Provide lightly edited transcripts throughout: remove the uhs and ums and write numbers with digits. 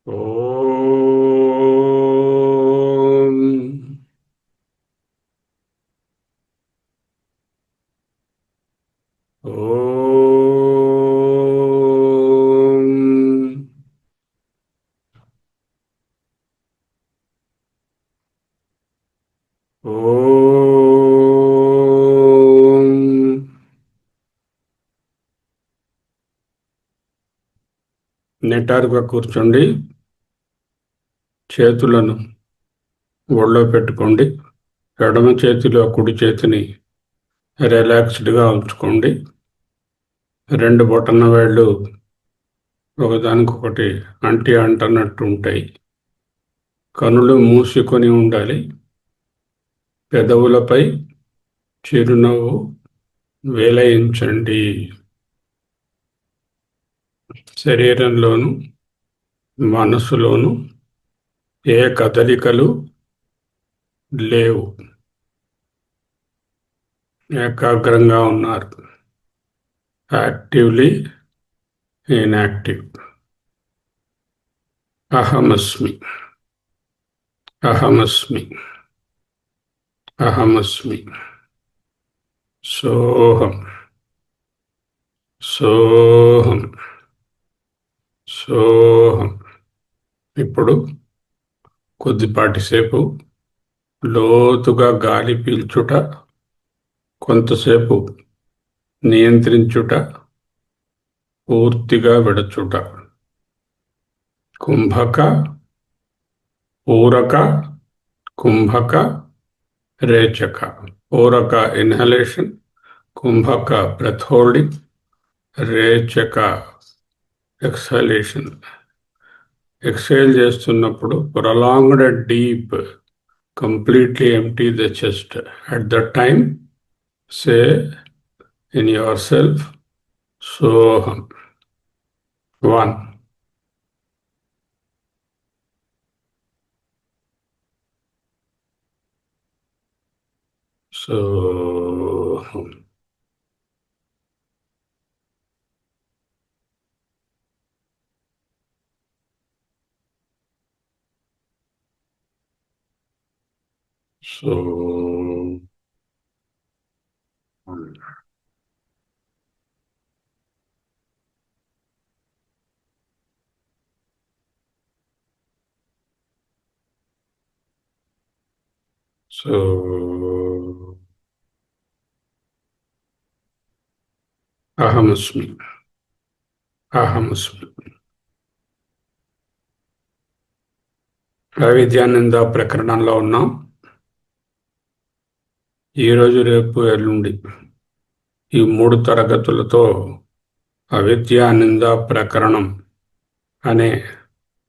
ఓం ఓం ఓం నిటారుగా కూర్చోండి. చేతులను ఒళ్ళో పెట్టుకోండి. ఎడమ చేతిలో కుడి చేతిని రిలాక్స్డ్గా ఉంచుకోండి. రెండు బొటన వేళ్ళు ఒకదానికొకటి అంటనట్టు ఉంటాయి. కనులు మూసుకొని ఉండాలి. పెదవులపై చిరునవ్వు వేలయించండి. శరీరంలోను మనసులోను ఏ కదలికలు లేవు. ఏకాగ్రంగా ఉన్నారు. Actively inactive. అహమస్మి అహమస్మి అహమస్మి. సోహం సోహం సోహం. ఇప్పుడు కొద్దిపాటిసేపు లోతుగా గాలి పీల్చుట, కొంతసేపు నియంత్రించుట, పూర్తిగా విడచుట. కుంభక, పూరక, కుంభక, రేచక. పూరక ఇన్హలేషన్, కుంభక బ్రెత్ హోల్డింగ్, రేచక ఎక్సలేషన్. ఎక్సేల్ చేస్తున్నప్పుడు prolonged deep, completely empty the chest. At that time, say in yourself, Soham. 1. Soham. Soham. So, Ahamasmi. Ahamasmi. అవిద్యానంద ప్రకరణంలో ఉన్నాం. ఈరోజు, రేపు, ఎల్లుండి ఈ 3 తరగతులతో అవిద్యానంద ప్రకరణం అనే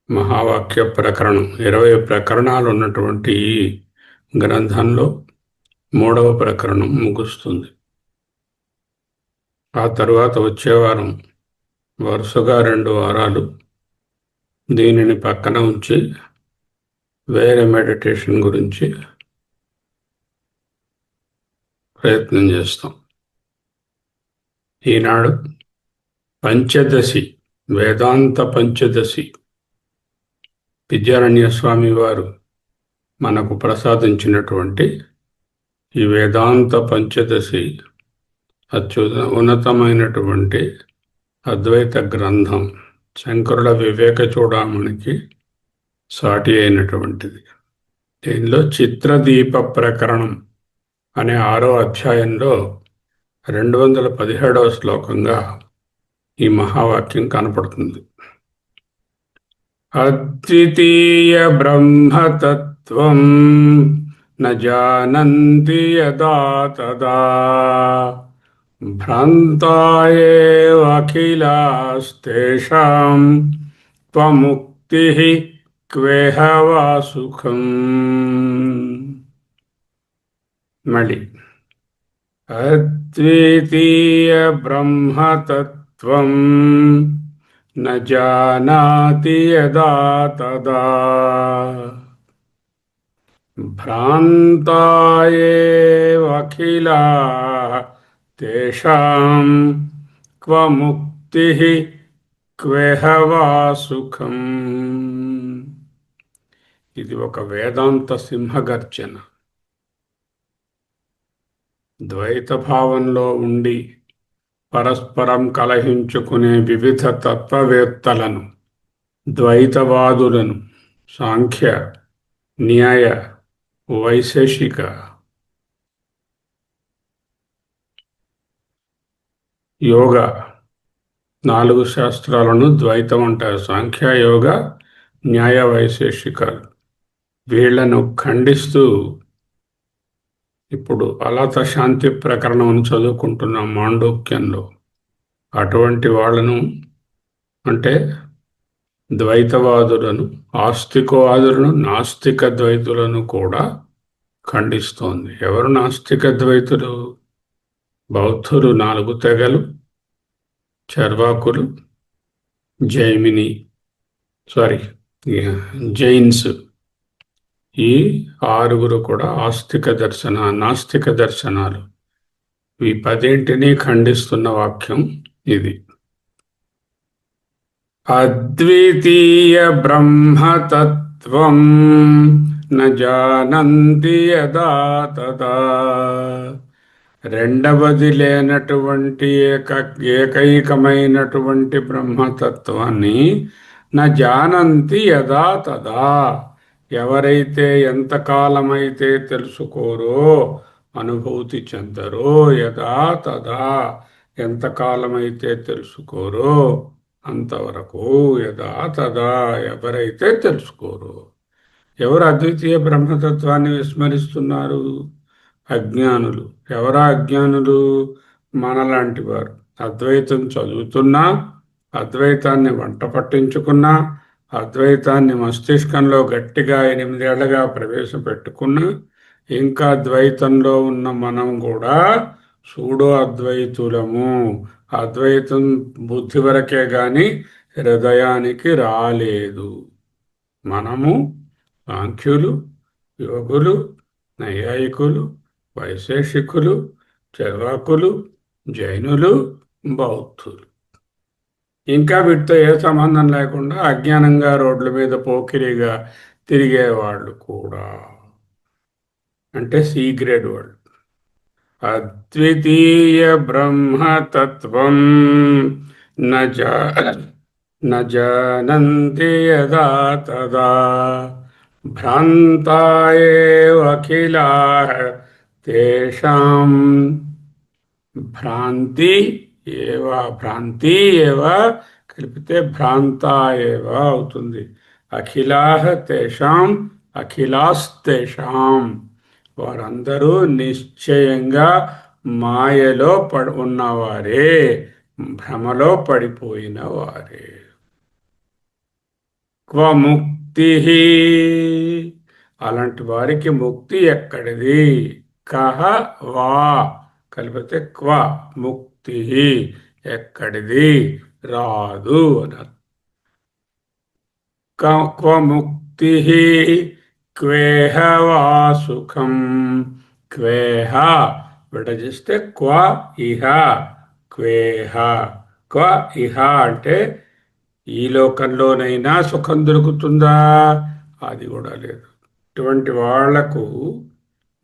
మహావాక్య ప్రకరణం 20 ప్రకరణాలు ఉన్నటువంటి ఈ గ్రంథంలో 3వ ప్రకరణం ముగుస్తుంది. ఆ తరువాత వచ్చే వారం వరుసగా 2 వారాలు దీనిని పక్కన ఉంచి వేరే మెడిటేషన్ గురించి ప్రయత్నం చేస్తాం. ఈనాడు పంచదశి, వేదాంత పంచదశి విద్యారణ్య స్వామి వారు మనకు ప్రసాదించినటువంటి ఈ వేదాంత పంచదశి ఉన్నతమైనటువంటి అద్వైత గ్రంథం, శంకరుల వివేక చూడామణికి సాటి అయినటువంటిది. దీనిలో చిత్రదీప ప్రకరణం అనే 6వ అధ్యాయంలో 217వ శ్లోకంగా ఈ మహావాక్యం కనపడుతుంది. అద్వితీయ బ్రహ్మతత్వం న జానంతి యదా తదా భ్రాంతాయేవ అఖిలాస్తేషాం త్వముక్తిః క్వేహ వా సుఖం. మళ్ళీ అద్వితీయ బ్రహ్మతత్వం న జానాతి యదా తదా భ్రాంతాయేవ అఖిలాః తేషాం క్వ ముక్తిః క్వేహవా సుఖం. ఇది ఒక వేదాంత సింహగర్జన. ద్వైత భావంలో ఉండి పరస్పరం కలహించుకునే వివిధ తత్వవేత్తలను, ద్వైతవాదులను, సాంఖ్య, న్యాయ, వైశేషిక, యోగ, 4 శాస్త్రాలను ద్వైతం అంటారు. సాంఖ్య, యోగ, న్యాయ, వైశేషికాలు. వీళ్లను ఖండిస్తూ ఇప్పుడు అలత శాంతి ప్రకరణం చదువుకుంటున్నాం మాండూక్యంలో. అటువంటి వాళ్ళను, అంటే ద్వైతవాదులను, ఆస్తికవాదులను, నాస్తిక ద్వైతులను కూడా ఖండిస్తోంది. ఎవరు నాస్తిక ద్వైతులు? బౌద్ధులు 4 తెగలు, చర్వాకులు, జైమిని జైన్స్, ఈ 6 కూడా నాస్తిక దర్శనాలు. ఈ 10ంటిని ఖండిస్తున్న వాక్యం ఇది. అద్వితీయ బ్రహ్మతత్వం న జానంతి యదా తదా. రెండవది లేనటువంటి ఏకైకమైనటువంటి బ్రహ్మతత్వాన్ని న జానంతి యదా తదా, ఎవరైతే ఎంతకాలమైతే తెలుసుకోరో, అనుభూతి చెందరో, యదా తదా, ఎంతకాలమైతే తెలుసుకోరో అంతవరకు, యదా తదా, ఎవరైతే తెలుసుకోరో. ఎవరు అద్వితీయ బ్రహ్మతత్వాన్ని విస్మరిస్తున్నారు? అజ్ఞానులు. ఎవరా అజ్ఞానులు? మనలాంటి వారు. అద్వైతం చదువుతున్నా, అద్వైతాన్ని వంట పట్టించుకున్నా, అద్వైతాన్ని మస్తిష్కంలో గట్టిగా 8 ఏళ్లుగా ప్రవేశపెట్టుకున్నా, ఇంకా ద్వైతంలో ఉన్న మనం కూడా సూడో అద్వైతులము. అద్వైతం బుద్ధి వరకే గాని హృదయానికి రాలేదు. మనము సాంఖ్యులు, యోగులు, నైయాయికులు, వైశేషికులు, చర్వాకులు, జైనులు, బౌద్ధులు. ఇంకా వీటితో ఏ సంబంధం లేకుండా అజ్ఞానంగా రోడ్ల మీద పోకిరిగా తిరిగేవాళ్ళు కూడా, అంటే సి గ్రేడ్ వాళ్ళు. అద్వితీయ బ్రహ్మతత్వం న జానంతి యదా తదా భ్రాంతా ఏవ అఖిలాః తేషాం. భ్రాంతి ఏవ కలిపితే భ్రాంతా ఏవ అవుతుంది. అఖిలాః తేషాం, అఖిలాస్తేషాం, వారందరూ నిశ్చయంగా మాయలో ఉన్నవారే, భ్రమలో పడిపోయిన వారే. క్వ ముక్తి, అలాంటి వారికి ముక్తి ఎక్కడిది? కహ వా కలిపితే క్వ, ముక్తి ఎక్కడిది? రాదు అన్నారు. క్వ ముక్తి క్వేహ వా సుఖం. క్వేహ విడజిస్తే క్వ ఇహ, క్వేహ. క్వ ఇహ అంటే ఈ లోకంలోనైనా సుఖం దొరుకుతుందా? అది కూడా లేదు. ఇటువంటి వాళ్లకు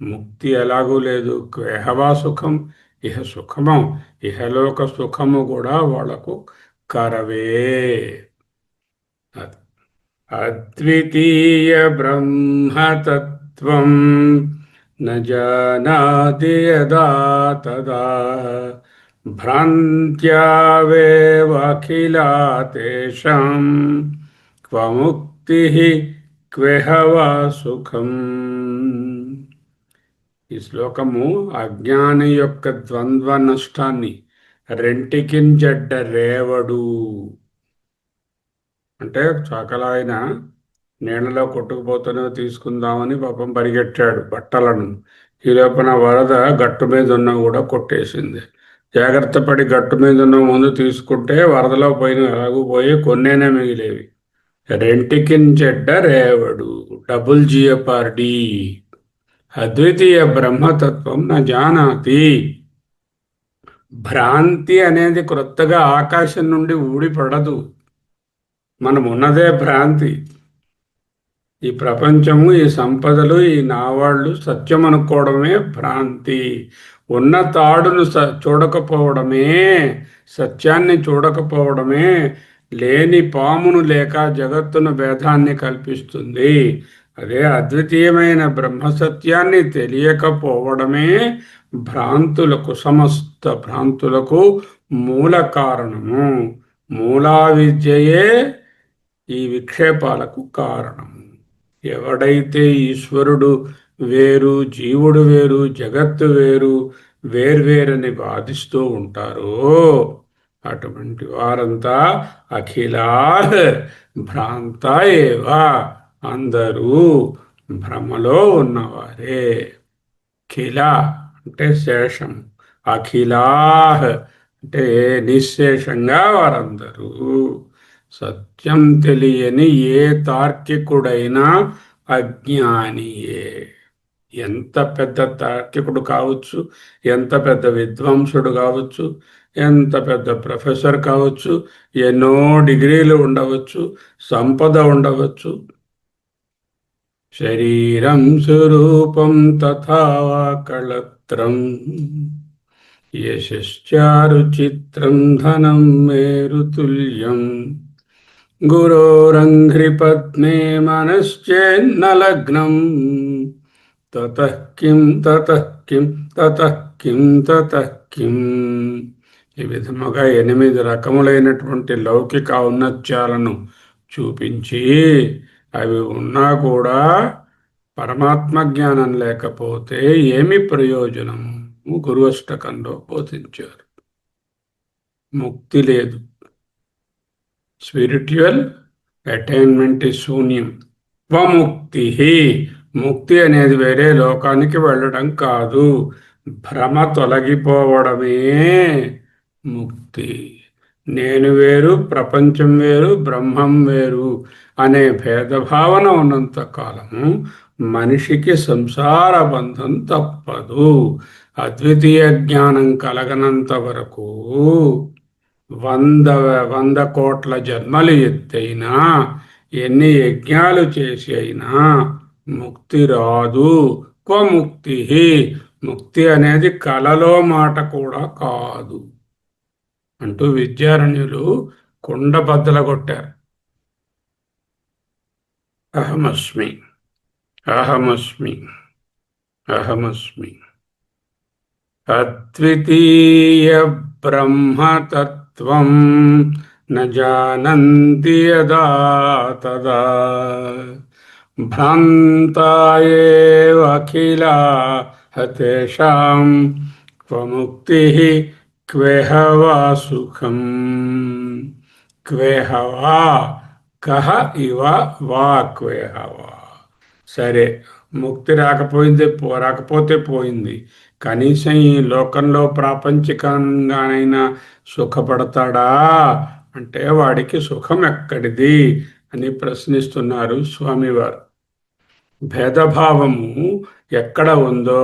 ముక్తి ఎలాగూ లేదు. క్వేహవా సుఖం, ఇహ సుఖము, ఇహలోక సుఖము కూడా వాళ్లకు కరవే. అది అద్వితీయ బ్రహ్మతత్వం న జానాతి యదా తదా భ్రాంత్యావేవఖిలా తేషాం క్వ ముక్తి క్వేహ వా సుఖం. ఈ శ్లోకము అజ్ఞాని యొక్క ద్వంద్వ నష్టాన్ని, రెంటికింజడ్డ రేవడు అంటే చాకలాయన నీళ్ళలో కొట్టుకుపోతూనే తీసుకుందామని పాపం పరిగెట్టాడు బట్టలను. ఈ లోపల వరద గట్టు మీద ఉన్న కూడా కొట్టేసింది. జాగ్రత్త పడి గట్టు మీద ఉన్న ముందు తీసుకుంటే వరదలో పోయిన ఎలాగూ పోయి కొన్నేనే మిగిలేవి. రెంటికించెడ్డ రేవడు, డబుల్ జియపార్డి. అద్వితీయ బ్రహ్మతత్వం నా జానాతి. భ్రాంతి అనేది క్రొత్తగా ఆకాశం నుండి ఊడిపడదు. మనం ఉన్నదే భ్రాంతి. ఈ ప్రపంచము, ఈ సంపదలు, ఈ నావాళ్ళు సత్యం అనుకోవడమే భ్రాంతి. ఉన్న తాడును చూడకపోవడమే, సత్యాన్ని చూడకపోవడమే లేని పామును లేక జగత్తును భేదాన్ని కల్పిస్తుంది. అదే అద్వితీయమైన బ్రహ్మసత్యాన్ని తెలియకపోవడమే భ్రాంతులకు, సమస్త భ్రాంతులకు మూల కారణము. మూలా విద్యయే ఈ విక్షేపాలకు కారణము. ఎవడైతే ఈశ్వరుడు వేరు, జీవుడు వేరు, జగత్తు వేరు, వేర్వేరని వాదిస్తూ ఉంటారో అటువంటి వారంతా అఖిలా భ్రాంత ఏవా, అందరూ భ్రమలో ఉన్నవారే. ఖిల అంటే శేషం, అఖిలా అంటే నిశ్శేషంగా వారందరూ. సత్యం తెలియని ఏ తార్కికుడైనా అజ్ఞానియే. ఎంత పెద్ద తార్కికుడు కావచ్చు, ఎంత పెద్ద విద్వాంసుడు కావచ్చు, ఎంత పెద్ద ప్రొఫెసర్ కావచ్చు, ఎన్నో డిగ్రీలు ఉండవచ్చు, సంపద ఉండవచ్చు. శరీరం స్వరూపం తథా కళత్రం యశ్చారుచిత్రం ధనం మేరుతుల్యం గురోరంఘ్రిపద్మే మనశ్చేన్న లగ్నం తతః కిం తతః కిం తతః కిం తతః కిం. ఈ విధముగా 8 రకములైనటువంటి లౌకిక ఔన్నత్యాలను చూపించి, అవి ఉన్నా కూడా పరమాత్మ జ్ఞానం లేకపోతే ఏమి ప్రయోజనం గురువష్టకంలో బోధించారు. ముక్తి లేదు, స్పిరిచువల్ అటైన్మెంట్ శూన్యం. స్వముక్తి, ముక్తి అనేది వేరే లోకానికి వెళ్ళడం కాదు, భ్రమ తొలగిపోవడమే ముక్తి. నేను వేరు, ప్రపంచం వేరు, బ్రహ్మం వేరు అనే భేదభావన ఉన్నంత కాలము మనిషికి సంసార బంధం తప్పదు. అద్వితీయ జ్ఞానం కలగనంత వరకు 100 కోట్ల జన్మలు ఎత్తైనా, ఎన్ని యజ్ఞాలు చేసి అయినా ముక్తి రాదు. ముక్తి, ముక్తి అనేది కలలో మాట కూడా కాదు అంటూ విద్యారణ్యులు కుండ బద్దలగొట్టారు. అహమస్మి, అహమస్మి, అహమస్మి. అద్వితీయ బ్రహ్మతత్వం న జానంతి యదా తదా భ్రాంతా ఏవ అఖిలా తేషాం క్వముక్తి క్వేహ వా సుఖం. క్వేహ వా, కహ ఇవ వా క్వేహ వా. సరే, ముక్తి రాకపోతే పోయింది, కనీసం ఈ లోకంలో ప్రాపంచికంగానైనా సుఖపడతాడా అంటే వాడికి సుఖం ఎక్కడిది అని ప్రశ్నిస్తున్నారు స్వామివారు. భేదభావము ఎక్కడ ఉందో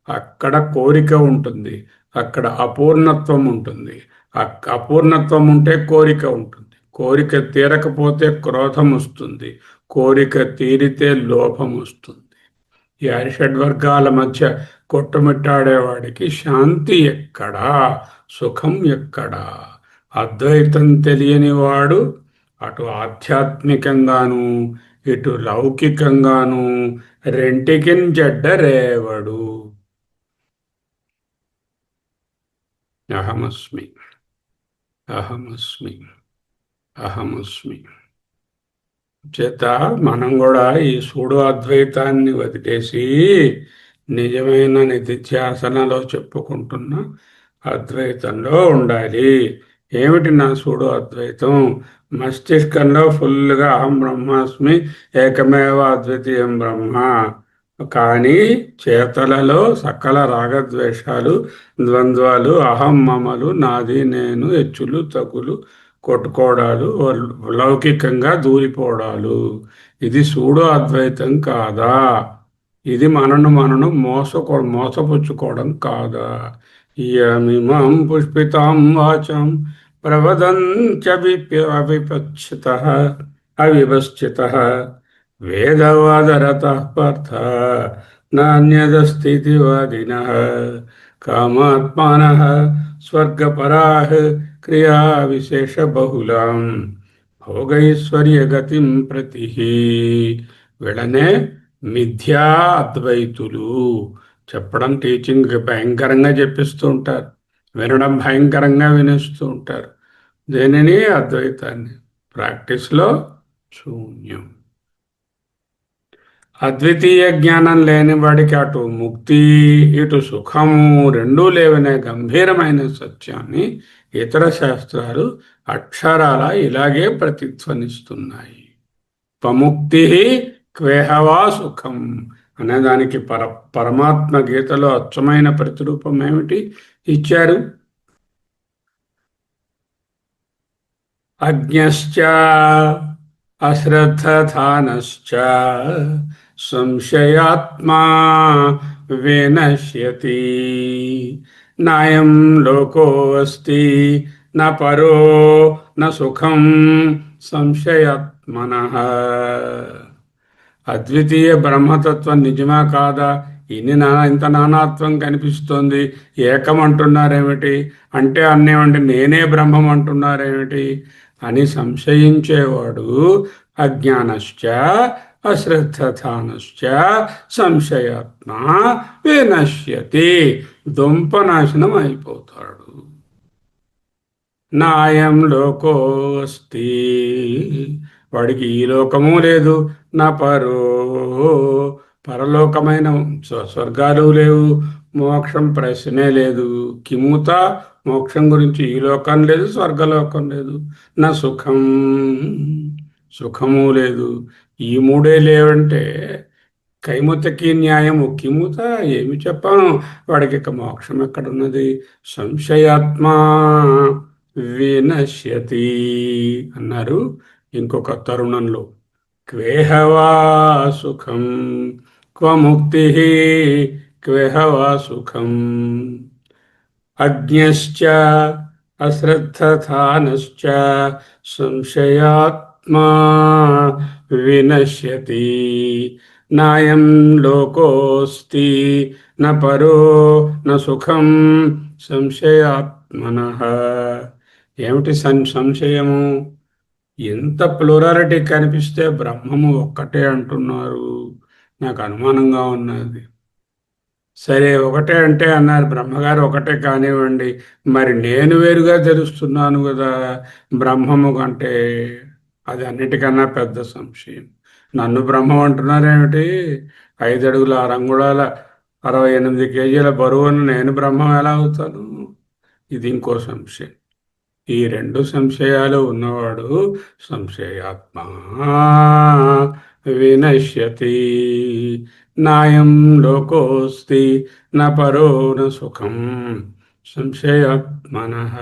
అక్కడ కోరిక ఉంటుంది, అక్కడ అపూర్ణత్వం ఉంటుంది. అపూర్ణత్వం ఉంటే కోరిక ఉంటుంది, కోరిక తీరకపోతే క్రోధం వస్తుంది, కోరిక తీరితే లోభం వస్తుంది. ఈ అరిషడ్వర్గాల మధ్య కొట్టుమిట్టాడేవాడికి శాంతి ఎక్కడా, సుఖం ఎక్కడా? అద్వైతం తెలియనివాడు అటు ఆధ్యాత్మికంగాను ఇటు లౌకికంగాను రెంటికిన్ జడ్డరేవడు. అహమస్మి, అహమస్మి, అహమస్మి. చేత మనం కూడా ఈ సూడో అద్వైతాన్ని వదిలేసి నిజమైన నిధిధ్యాసనలో చెప్పుకుంటున్న అద్వైతంలో ఉండాలి. ఏమిటి నా సూడో అద్వైతం? మస్తిష్కంలో ఫుల్గా అహం బ్రహ్మాస్మి, ఏకమేవ అద్వితీయం బ్రహ్మ, కానీ చేతలలో సకల రాగద్వేషాలు, ద్వంద్వాలు, అహం మమలు, నాది నేను, హెచ్చులు తగులు, కొట్టుకోవడాలు, లౌకికంగా దూరిపోవడాలు. ఇది సూడో అద్వైతం కాదా? ఇది మనను మోసపుచ్చుకోవడం కాదా? ఇయమిమాం పుష్పితాం వాచం ప్రవదంత్య అవిపచ్చితః అవిభశ్చితః వేదవాదరతః పార్థ నాన్యదస్థితివాదినః కామాత్మానః స్వర్గపరాః క్రియా విశేషబహుళాం భోగైశ్వర్యగతిం ప్రతి. వీళ్ళనే మిథ్యా అద్వైతులు. చెప్పడం టీచింగ్ భయంకరంగా చెప్పిస్తూ ఉంటారు, వినడం భయంకరంగా వినిస్తూ ఉంటారు. దేనిని? అద్వైతాన్ని. ప్రాక్టీస్లో శూన్యం. అద్వితీయ జ్ఞానం లేని వాడికి అటు ముక్తి ఇటు సుఖము రెండూ లేవనే గంభీరమైన సత్యాన్ని ఇతర శాస్త్రాలు అక్షరాల ఇలాగే ప్రతిధ్వనిస్తున్నాయి. పముక్తి క్వేహవా సుఖం అనేదానికి పరమాత్మ గీతలో అచ్చమైన ప్రతిరూపం ఏమిటి ఇచ్చారు? అజ్ఞశ్చ అశ్రద్ధధానశ్చ సంశయాత్మా వినశ్యతి నాయం లోకో అస్తి న పరో న సుఖం సంశయాత్మనః. అద్వితీయ బ్రహ్మతత్వం నిజమా కాదా? ఇంత నానాత్వం కనిపిస్తోంది, ఏకం అంటున్నారేమిటి అంటే అన్నేమంటే నేనే బ్రహ్మం అంటున్నారేమిటి అని సంశయించేవాడు అజ్ఞానశ్చ అశ్రద్ధధానశ్చ సంశయాత్మ వినశ్యతి, దుంపనాశనం అయిపోతాడు. నాయం లోకో అస్తి, వాడికి ఈ లోకము లేదు, నా పరలోకమైన స్వర్గాలు లేవు, మోక్షం ప్రశ్నే లేదు. కిముత మోక్షం గురించి ఈ లోకం లేదు, స్వర్గలోకం లేదు. నా సుఖము లేదు. ఈ మూడే లేవంటే కైముతకి న్యాయము. కిముత ఏమి చెప్పాను? వాడికి ఇక మోక్షం ఎక్కడున్నది? సంశయాత్మా వినశ్యతి అన్నారు ఇంకొక తరుణంలో. క్వేహవా సుఖం క్వ ముక్తి క్వేహవా సుఖం అజ్ఞశ్చ అశ్రద్ధధానశ్చ సంశయాత్మా వినశ్యతి నాయం లోకోస్తి న పరో న సుఖం సంశయాత్మనః. ఏమిటి సంశయము? ఎంత ప్లూరాలిటీ కనిపిస్తే బ్రహ్మము ఒక్కటే అంటున్నారు. నాకు అనుమానంగా ఉన్నది. సరే ఒకటే అంటే అన్నారు, బ్రహ్మగారు ఒకటే కానివ్వండి, మరి నేను వేరుగా తెలుస్తున్నాను కదా బ్రహ్మము కంటే. అది అన్నిటికన్నా పెద్ద సంశయం. నన్ను బ్రహ్మం అంటున్నారేమిటి? 5 అడుగుల 6 అంగుళాల 68 కేజీల బరువును నేను బ్రహ్మం ఎలా అవుతాను? ఇది ఇంకో సంశయం. ఈ 2 సంశయాలు ఉన్నవాడు సంశయాత్మ వినశ్యతి నాయం లోకోస్తి న పరో న సుఖం సంశయాత్మనః.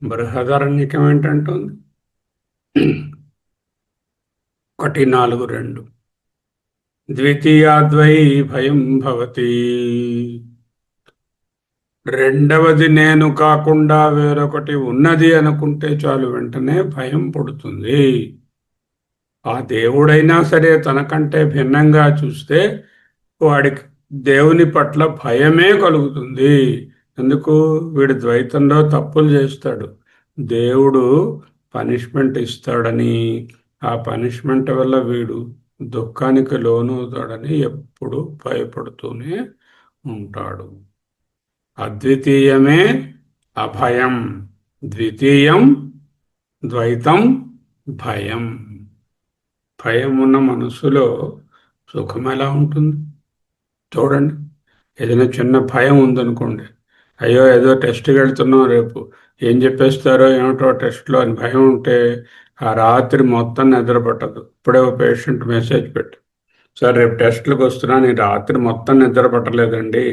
బృహదారణ్యకం ఏంటంటుంది? 1:4-2 ద్వితీయాద్వై భయం భవతి. రెండవది నేను కాకుండా వేరొకటి ఉన్నది అనుకుంటే చాలు, వెంటనే భయం పుడుతుంది. ఆ దేవుడైనా సరే తనకంటే భిన్నంగా చూస్తే వాడికి దేవుని పట్ల భయమే కలుగుతుంది. ఎందుకు? వీడు ద్వైతంలో తప్పులు చేస్తాడు, దేవుడు పనిష్మెంట్ ఇస్తాడని, ఆ పనిష్మెంట్ వల్ల వీడు దుఃఖానికి లోనవుతాడని ఎప్పుడు భయపడుతూనే ఉంటాడు. అద్వితీయమే అభయం, ద్వితీయం ద్వైతం భయం. భయం ఉన్న మనసులో సుఖం ఎలా ఉంటుంది? చూడండి, ఏదైనా చిన్న భయం ఉందనుకోండి, అయ్యో ఏదో టెస్ట్కి వెళ్తున్నాం, రేపు ఏం చెప్పేస్తారో ఏమిటో టెస్ట్లో అని భయం ఉంటే ఆ రాత్రి మొత్తం నిద్రపట్టదు. ఇప్పుడే ఒక పేషెంట్ మెసేజ్ పెట్టు, సార్ రేపు టెస్ట్లకు వస్తున్నాను, ఈ రాత్రి మొత్తం నిద్ర పట్టలేదండి,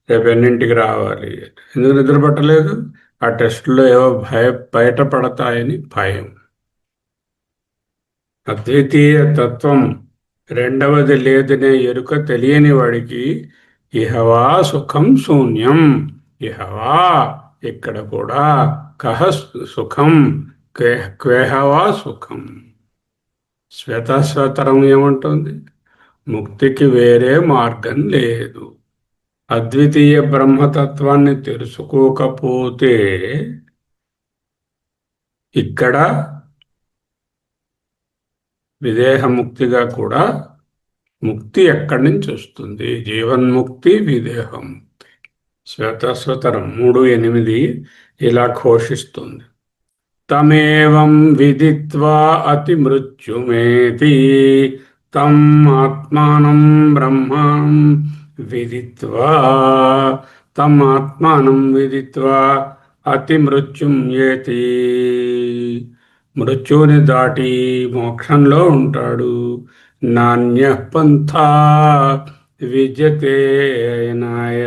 రేపు ఎన్నింటికి రావాలి. ఎందుకు నిద్ర పట్టలేదు? ఆ టెస్ట్లో ఏవో బయటపడతాయని భయం. అద్వితీయ తత్వం రెండవది లేదనే ఎరుక తెలియని వాడికి ఇహవా సుఖం శూన్యం. ఇహవా ఇక్కడ కూడా కహ సుఖం, క్వేహవా సుఖం. శ్వేతశ్వతరం ఏమంటుంది? ముక్తికి వేరే మార్గం లేదు. అద్వితీయ బ్రహ్మతత్వాన్ని తెలుసుకోకపోతే ఇక్కడ విదేహముక్తిగా కూడా ముక్తి ఎక్కడి నుంచి వస్తుంది? జీవన్ముక్తి, విదేహముక్తి. శ్వేతశ్వతరం 3:8 ఇలా ఘోషిస్తుంది. తమేవం విదిత్వా అతి మృత్యుమేతి తం ఆత్మానం బ్రహ్మం విదిత్వా, తం ఆత్మానం విదిత్వా అతి మృత్యుం ఏతి. మృత్యువుని దాటి మోక్షంలో ఉంటాడు. నాణ్య పంథా విద్యతే యనాయ,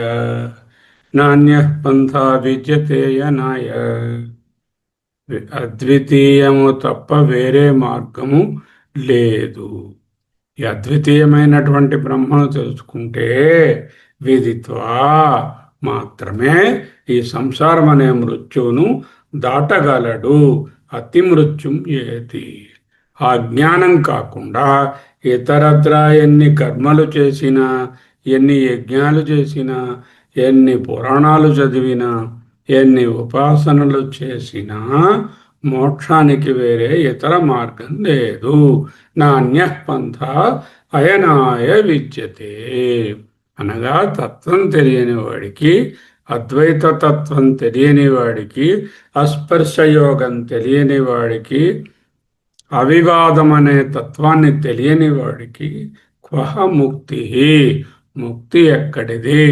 నాణ్య పంథా విద్యతే యనాయ. అద్వితీయము తప్ప వేరే మార్గము లేదు. ఈ అద్వితీయమైనటువంటి బ్రహ్మను తెలుసుకుంటే విదిత్వా మాత్రమే ఈ సంసారం అనే మృత్యువును దాటగలడు. అతి మృత్యుం ఏతి. ఆ జ్ఞానం కాకుండా ఇతరత్రా ఎన్ని కర్మలు చేసినా, ఎన్ని యజ్ఞాలు చేసినా, ఎన్ని పురాణాలు చదివినా, ఎన్ని ఉపాసనలు చేసినా మోక్షానికి వేరే ఇతర మార్గం లేదు. నాణ్య పంథ అయనాయ విద్యతే. అనగా తత్వం తెలియని వాడికి, అద్వైత తత్వం తెలియని వాడికి, అస్పర్శయోగం తెలియని వాడికి, అవివాదం అనే తత్వాన్ని తెలియని వాడికి క్వహ ముక్తి, ముక్తి ఎక్కడిది?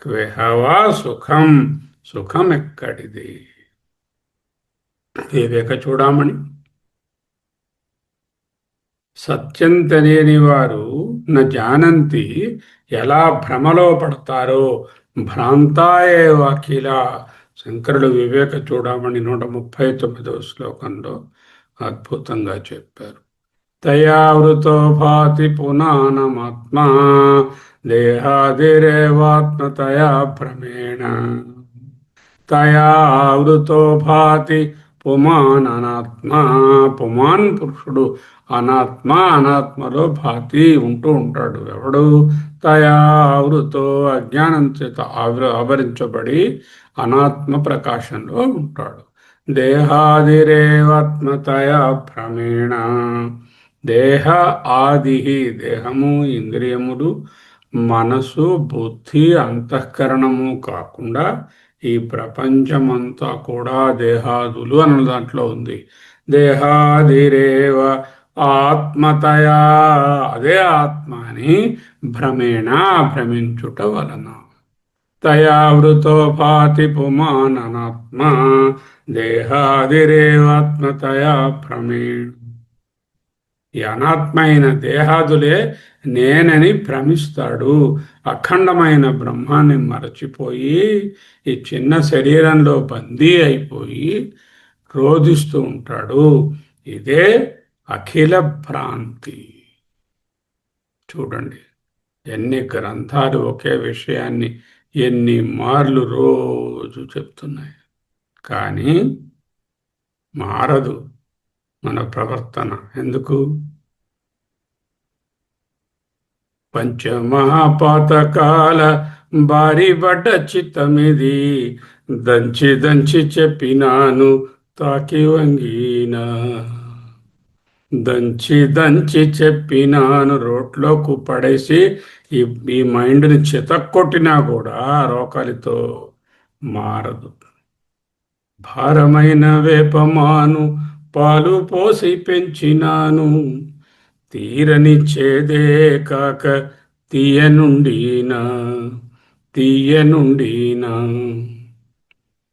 క్వహవా సుఖం, సుఖం ఎక్కడిది? వివేక చూడమని. సత్యం తెలియని వారు న జానంతి, ఎలా భ్రమలో పడతారో. భ్రాంతాయేవ అఖిల. శంకరుడు వివేక చూడమని 139వ శ్లోకంలో అద్భుతంగా చెప్పారు. తయావృతో భాతి పునానమాత్మా దేహాదిరేవాత్మతయా భ్రమేణ. తయావృతో భాతి పుమాన్ అనాత్మ. పుమాన్ పురుషుడు, అనాత్మ అనాత్మలో భాతి ఉంటూ ఉంటాడు. ఎవడు? తయావృతో అజ్ఞానం చేత ఆవరించబడి అనాత్మ ప్రకాశంలో ఉంటాడు. దేహాదిరేవాత్మతయా భ్రమేణ. దేహ ఆది, దేహము, ఇంద్రియములు, మనసు, బుద్ధి, అంతఃకరణము కాకుండా ఈ ప్రపంచమంతా కూడా దేహాదులు అన్న దాంట్లో ఉంది. దేహాదిరేవ ఆత్మతయా, అదే ఆత్మ అని భ్రమేణ, భ్రమించుట వలన. తయావృతో భాతి పుమాన్ అనాత్మ దేహాదిరేవాత్మతయా భ్రమేణ. ఈ అనాత్మైన దేహాదులే నేనని భ్రమిస్తాడు. అఖండమైన బ్రహ్మాన్ని మరచిపోయి ఈ చిన్న శరీరంలో బందీ అయిపోయి రోధిస్తూ ఉంటాడు. ఇదే అఖిల భ్రాంతి. చూడండి, ఎన్ని గ్రంథాలు ఒకే విషయాన్ని ఎన్ని మార్లు రోజు చెప్తున్నాయి. కానీ మారదు మన ప్రవర్తన. ఎందుకు? పంచమహాపాతకాల బారిబడ్డ చిత్తమిది, దంచి దంచి చెప్పినాను తాకి వంగినా. దంచి దంచి చెప్పినాను, రోట్లోకి పడేసి ఈ మైండ్ని చితక్కొట్టినా కూడా రోకలితో మారదు. భారమైన వేపమాను పాలు పోసి పెంచినాను, తీరని చేదే కాక తీయనుండినా, తీయనుండినా.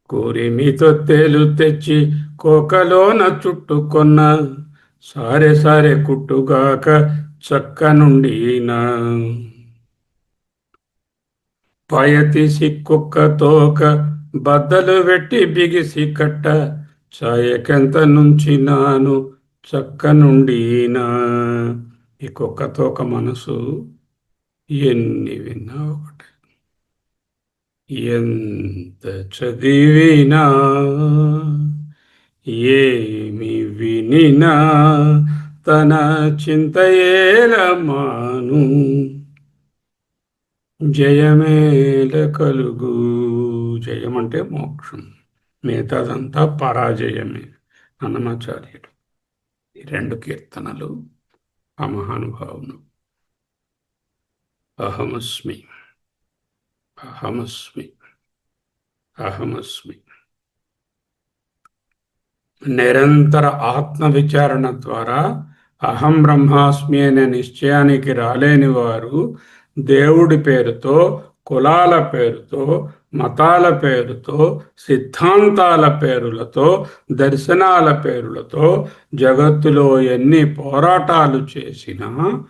కూరిమితో తేలు తెచ్చి కోకలోన చుట్టుకొన్న, సారె సారె కుట్టుగాక చక్కనుండినా. పయతీసి కుక్క తోక బద్దలు పెట్టి బిగిసి కట్ట, చాయకెంత నుంచినాను చక్కనుండినా. ఈ కుక్క తోక మనసు ఎన్ని విన్నా ఒకటే. ఎంత చదివినా ఏమి వినినా తన చింతయేలమాను. జయమేల కలుగు. జయం అంటే మోక్షం, మిగతాదంతా పరాజయమే. అన్నమాచార్యుడు ఈ రెండు కీర్తనలు ఆ మహానుభావును. అహమస్మి, అహమస్మి, అహమస్మి. నిరంతర ఆత్మ విచారణ ద్వారా అహం బ్రహ్మాస్మి అనే నిశ్చయానికి రాలేని వారు దేవుడి పేరుతో, కులాల పేరుతో, మతాల పేరుతో, సిద్ధాంతాల పేరులతో, దర్శనాల పేరులతో జగత్తులో ఎన్ని పోరాటాలు చేసినా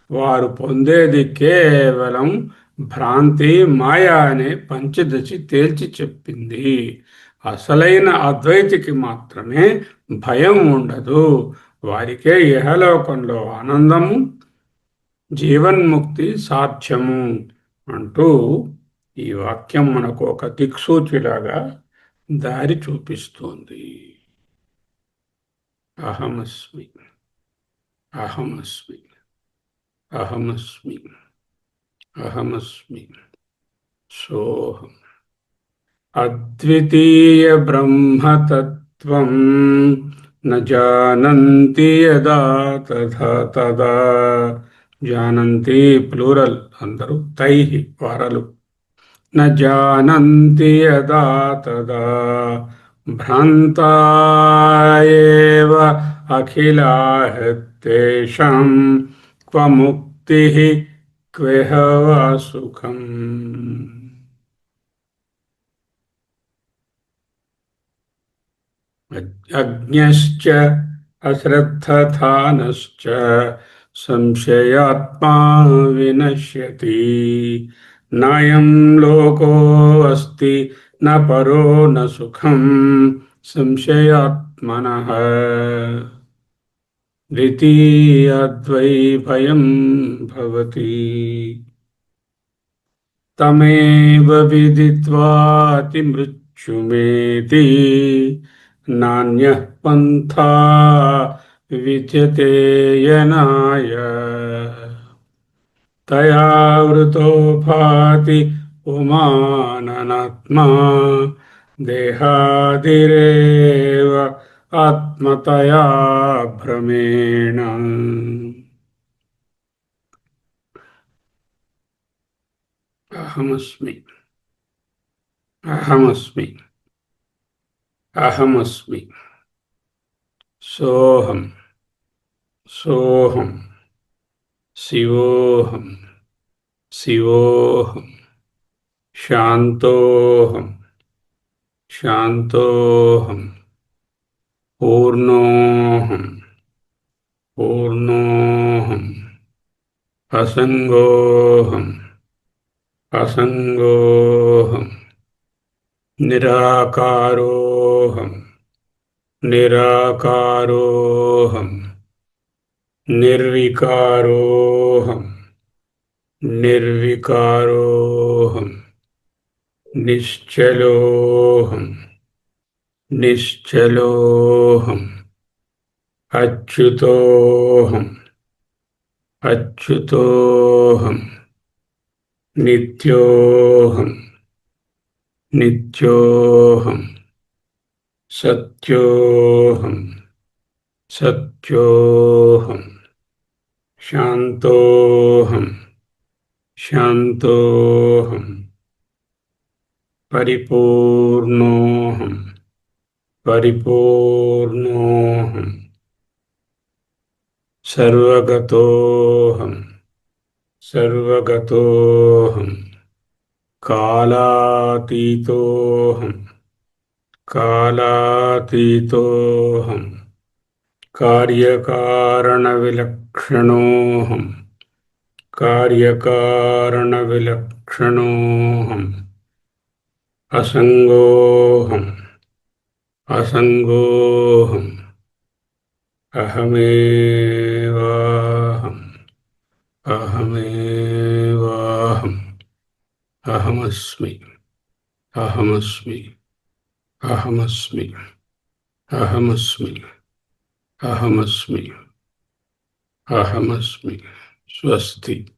వారు పొందేది కేవలం భ్రాంతి, మాయ అనే పంచదశి తేల్చి చెప్పింది. అసలైన అద్వైతికి మాత్రమే భయం ఉండదు. వారికే ఇహలోకంలో ఆనందము, జీవన్ముక్తి సాధ్యము అంటూ ఈ వాక్యం మనకు ఒక దిక్సూచిలాగా దారి చూపిస్తోంది. అహమస్మి, అహమస్మి, అహమస్మి, అహమస్మి, సోహం. అద్వితీయ బ్రహ్మతత్వం న జానంతి యదా తథా తదా. జానంతి ప్లూరల్, అందరూ తైహి వారలు. న జానంతి యదా తదా భ్రాంతాయేవ అఖిలాహతేషాం క్వ ముక్తిః క్వేహ వా సుఖం. అజ్ఞశ్చ అశ్రద్ధధానశ్చ సంశయాత్మా వినశ్యతి. నాయం లోకో అస్తి న పరో న సుఖం సంశయాత్మనః. ద్వితీయద్వై భయం భవతి. తమేవ విదిత్వాతి మృత్యుమేతి నాన్యః పంథా విద్యతే యనాయ. తయా వృతో భాతి పుమాననాత్మా దేహాదిరేవ ఆత్మతయా భ్రమేణ. అహమస్మి, అహమస్మి, అహమస్మి, సోహం, సోహం, శివోహం, శివోహం, శాంతోహం, శాంతోహం, పూర్ణోహం, పూర్ణోహం, అసంగోహం, అసంగోహం, నిరాకారోహం, నిరాకారోహం, నిర్వికారోహం, నిర్వికారోహం, నిశ్చలోహం, నిశ్చలోహం, అచ్యుతోహం, అచ్యుతోహం, నిత్యోహం, నిత్యోహం, సత్యోహం, సత్యోహం, శాంతోహం, శాంతోహం, పరిపూర్ణోహం, పరిపూర్ణోహం, సర్వగతోహం, సర్వగతోహం, కాలాతీతోహం, కాలాతీతోహం, కార్యకారణవిలక్షణోహం, కార్యకారణవిలక్షణోహం, అసంగోహం, అసంగోహం, అహమేవాహం, అహమేవాహం, అహమస్మి, అహమస్మి, అహమస్మి. అహమస్మి అహమస్మి అహమస్మి. స్వస్తి.